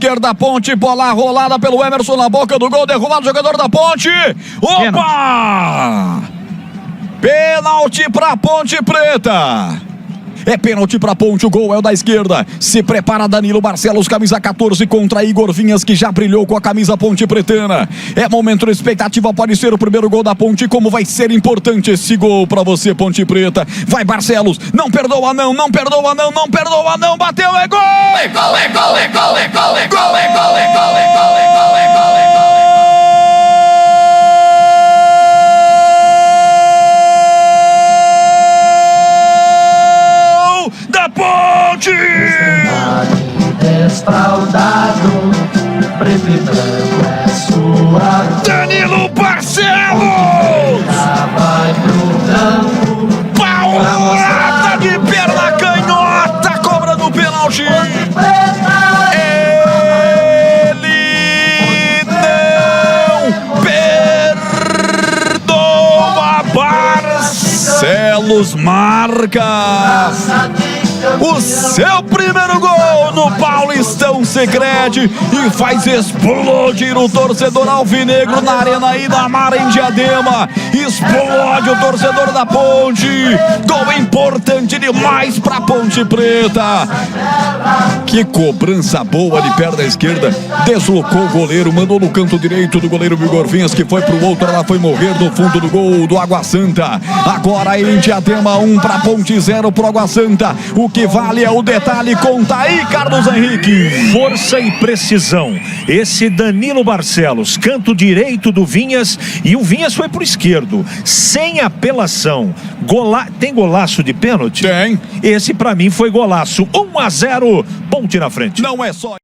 esquerda, Ponte, bola rolada pelo Emerson na boca do gol, derrubado o jogador da Ponte. Opa! Pênalti pra Ponte Preta. É pênalti pra Ponte, o gol é o da esquerda. Se prepara Danilo Barcelos, camisa 14 contra Igor Vinhas, que já brilhou com a camisa ponte pretana. É momento de expectativa, pode ser o primeiro gol da Ponte. Como vai ser importante esse gol pra você, Ponte Preta. Vai Barcelos, não perdoa não, não perdoa não, não perdoa não, bateu, é gol! É gol, é gol, é gol, é gol, é gol, é gol, é gol, é gol, é gol, é gol, é gol. Ponte! Desfraudado, preto e branco é sua. Danilo Barcelos! Vai pro campo. Paulada de perna canhota, cobra do pênalti. Ele não perdoa. Barcelos marca o seu primeiro gol no Paulistão Sicredi e faz explodir o torcedor alvinegro na Arena Idamar em Diadema. Explode o torcedor da Ponte. Gol importante demais pra Ponte Preta. Que cobrança boa de perna esquerda. Deslocou o goleiro, mandou no canto direito do goleiro Igor Vinhas, que foi pro outro, ela foi morrer no fundo do gol do Água Santa. Agora em Diadema, 1 pra Ponte, 0 pro Água Santa. O que vale é o detalhe, conta aí, Carlos Henrique. Força e precisão. Esse Danilo Barcelos, canto direito do Vinhas, e o Vinhas foi pro esquerdo, sem apelação. Tem golaço de pênalti? Tem. Esse pra mim foi golaço. 1-0, Ponte na frente. Não é só